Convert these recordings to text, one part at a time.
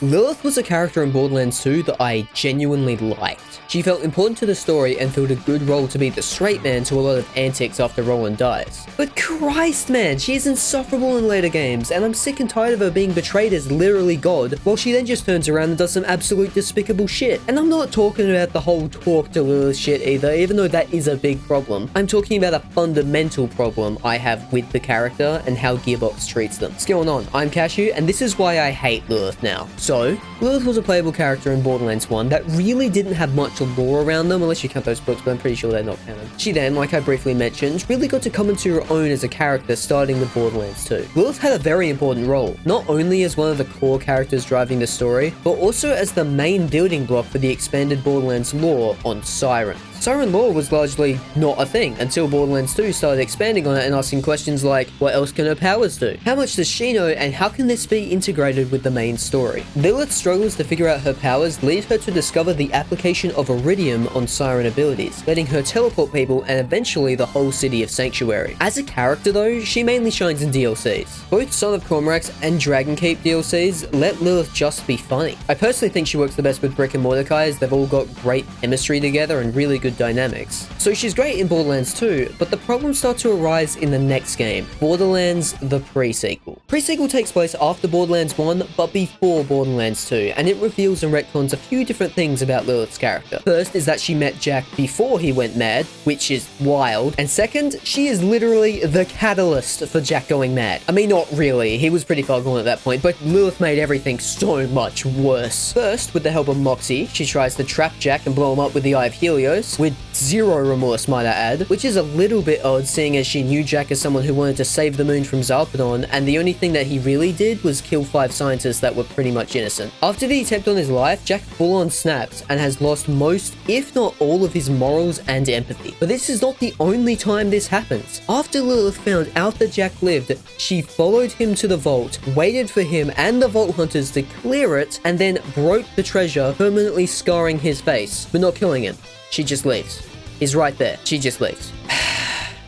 Lilith was a character in Borderlands 2 that I genuinely liked. She felt important to the story and filled a good role to be the straight man to a lot of antics after Roland dies. But Christ man, she is insufferable in later games, and I'm sick and tired of her being betrayed as literally God, while she then just turns around and does some absolute despicable shit. And I'm not talking about the whole talk to Lilith shit either, even though that is a big problem. I'm talking about a fundamental problem I have with the character and how Gearbox treats them. What's going on? I'm Cashew, and this is why I hate Lilith now. So, Lilith was a playable character in Borderlands 1 that really didn't have much lore around them, unless you count those books, but I'm pretty sure they're not canon. She then, like I briefly mentioned, really got to come into her own as a character starting with Borderlands 2. Lilith had a very important role, not only as one of the core characters driving the story, but also as the main building block for the expanded Borderlands lore on Siren. Siren lore was largely not a thing until Borderlands 2 started expanding on it and asking questions like, what else can her powers do? How much does she know, and how can this be integrated with the main story? Lilith's struggles to figure out her powers lead her to discover the application of Iridium on Siren abilities, letting her teleport people and eventually the whole city of Sanctuary. As a character though, she mainly shines in DLCs. Both Son of Cormorants and Dragon Keep DLCs let Lilith just be funny. I personally think she works the best with Brick and Mordecai, as they've all got great chemistry together and really good dynamics. So she's great in Borderlands 2, but the problems start to arise in the next game, Borderlands the pre-sequel. Pre-sequel takes place after Borderlands 1, but before Borderlands 2, and it reveals and retcons a few different things about Lilith's character. First is that she met Jack before he went mad, which is wild, and second, she is literally the catalyst for Jack going mad. I mean, not really, he was pretty far gone at that point, but Lilith made everything so much worse. First, with the help of Moxie, she tries to trap Jack and blow him up with the Eye of Helios, with zero remorse, might I add, which is a little bit odd seeing as she knew Jack as someone who wanted to save the moon from Zarpedon, and the only thing that he really did was kill 5 scientists that were pretty much innocent. After the attempt on his life, Jack full-on snaps and has lost most, if not all, of his morals and empathy. But this is not the only time this happens. After Lilith found out that Jack lived, she followed him to the vault, waited for him and the vault hunters to clear it, and then broke the treasure, permanently scarring his face, but not killing him. She just leaves. He's right there. She just leaves.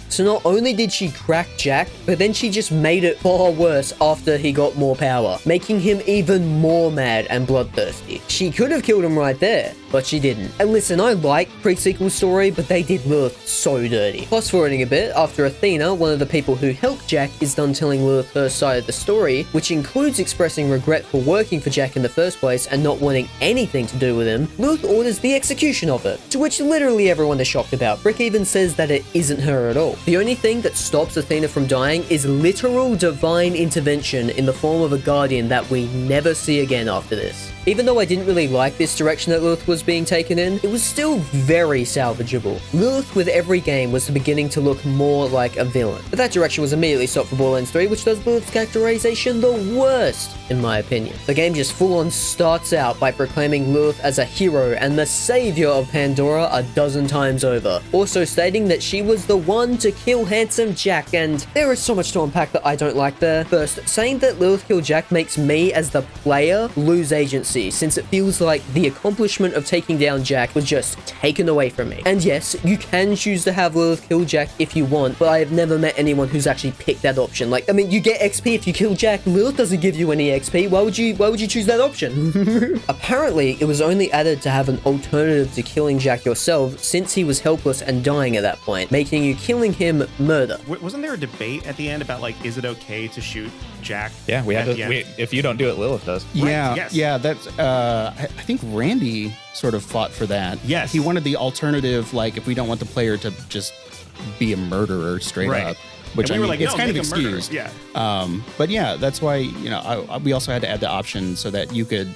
So not only did she crack Jack, but then she just made it far worse after he got more power, making him even more mad and bloodthirsty. She could have killed him right there, but she didn't. And listen, I like pre-sequel story, but they did Lilith so dirty. Fast forwarding a bit, after Athena, one of the people who helped Jack, is done telling Lilith her side of the story, which includes expressing regret for working for Jack in the first place and not wanting anything to do with him, Lilith orders the execution of it, to which literally everyone is shocked about. Brick even says that it isn't her at all. The only thing that stops Athena from dying is literal divine intervention in the form of a guardian that we never see again after this. Even though I didn't really like this direction that Lilith was being taken in, it was still very salvageable. Lilith with every game was beginning to look more like a villain. But that direction was immediately stopped for Borderlands 3, which does Lilith's characterization the worst, in my opinion. The game just full-on starts out by proclaiming Lilith as a hero and the savior of Pandora a dozen times over, also stating that she was the one to kill handsome Jack, and there is so much to unpack that I don't like there. First, saying that Lilith killed Jack makes me, as the player, lose agency, since it feels like the accomplishment of taking down Jack was just taken away from me. And yes, you can choose to have Lilith kill Jack if you want, but I have never met anyone who's actually picked that option. Like, I mean, you get XP if you kill Jack. Lilith doesn't give you any XP. Why would you choose that option? Apparently, it was only added to have an alternative to killing Jack yourself, since he was helpless and dying at that point, making you killing him murder. Wasn't there a debate at the end about, like, is it okay to shoot Jack? Yeah, we had to. If you don't do it, Lilith does. Yeah, right, yes. Yeah. That's. I think Randy sort of fought for that. Yes, he wanted the alternative. Like, if we don't want the player to just be a murderer straight up, which and we were like, it's no, kind of make him murderer. excused. Yeah. But yeah, that's why we also had to add the option so that you could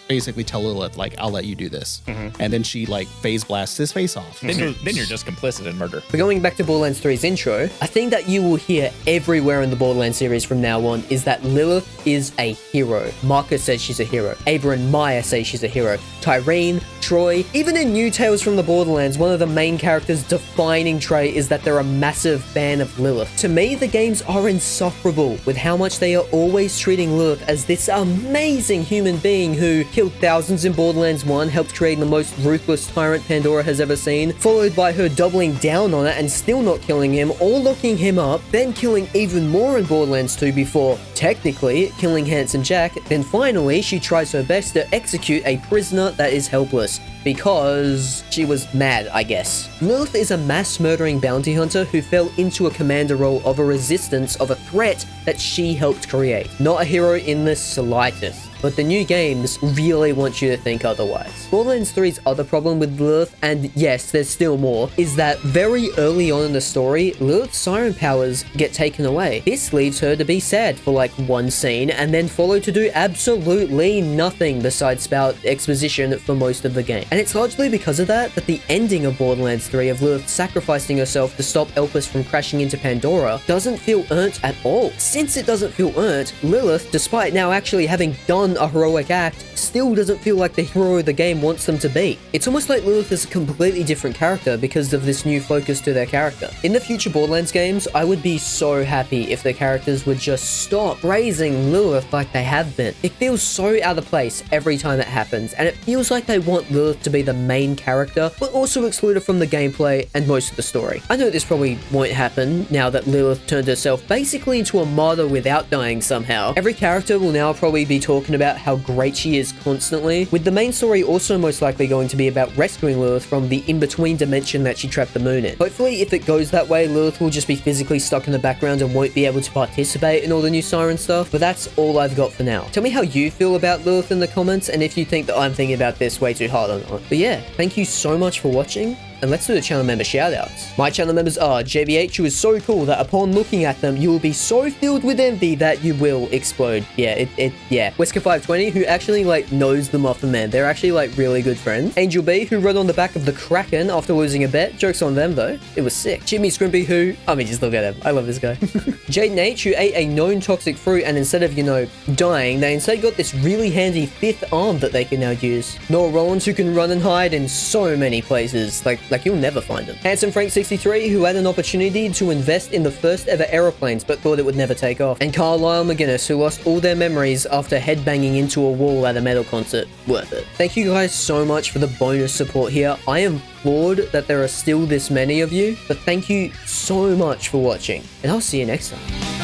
basically tell Lilith, like, I'll let you do this. And then she, like, phase blasts his face off. Then you're just complicit in murder. But going back to Borderlands 3's intro, a thing that you will hear everywhere in the Borderlands series from now on is that Lilith is a hero. Marcus says she's a hero. Ava and Maya say she's a hero. Tyreen, Troy, even in New Tales from the Borderlands, one of the main characters' defining trait is that they're a massive fan of Lilith. To me, the games are insufferable with how much they are always treating Lilith as this amazing human being who killed thousands in Borderlands 1, helped create the most ruthless tyrant Pandora has ever seen, followed by her doubling down on it and still not killing him, or locking him up, then killing even more in Borderlands 2 before, technically, killing Handsome Jack, then finally, she tries her best to execute a prisoner that is helpless. Because she was mad, I guess. Lilith is a mass-murdering bounty hunter who fell into a commander role of a resistance of a threat that she helped create. Not a hero in the slightest. But the new games really want you to think otherwise. Borderlands 3's other problem with Lilith, and yes, there's still more, is that very early on in the story, Lilith's siren powers get taken away. This leaves her to be sad for like one scene, and then follow to do absolutely nothing besides spout exposition for most of the game. And it's largely because of that the ending of Borderlands 3 of Lilith sacrificing herself to stop Elpis from crashing into Pandora doesn't feel earned at all. Since it doesn't feel earned, Lilith, despite now actually having done a heroic act, still doesn't feel like the hero the game wants them to be. It's almost like Lilith is a completely different character because of this new focus to their character. In the future Borderlands games, I would be so happy if the characters would just stop praising Lilith like they have been. It feels so out of place every time it happens, and it feels like they want Lilith to be the main character, but also exclude her from the gameplay and most of the story. I know this probably won't happen now that Lilith turned herself basically into a martyr without dying somehow. Every character will now probably be talking about how great she is constantly, with the main story also most likely going to be about rescuing Lilith from the in-between dimension that she trapped the moon in. Hopefully, if it goes that way, Lilith will just be physically stuck in the background and won't be able to participate in all the new Siren stuff, but that's all I've got for now. Tell me how you feel about Lilith in the comments, and if you think that I'm thinking about this way too hard or not. But yeah, thank you so much for watching, and let's do the channel member shoutouts. My channel members are JBH, who is so cool that upon looking at them, you will be so filled with envy that you will explode. Yeah, yeah. Wesker520, who actually like knows the Muffin Man. They're actually like really good friends. Angel B, who rode on the back of the Kraken after losing a bet. Jokes on them though. It was sick. Jimmy Scrimpy, who, I mean, just look at him. I love this guy. Jaden H, who ate a known toxic fruit, and instead of, you know, dying, they instead got this really handy 5th arm that they can now use. Noah Rollins, who can run and hide in so many places. Like you'll never find them. Handsome Frank 63, who had an opportunity to invest in the first ever aeroplanes but thought it would never take off. And Carlisle McGuinness, who lost all their memories after headbanging into a wall at a metal concert. Worth it. Thank you guys so much for the bonus support here. I am floored that there are still this many of you, but thank you so much for watching, and I'll see you next time.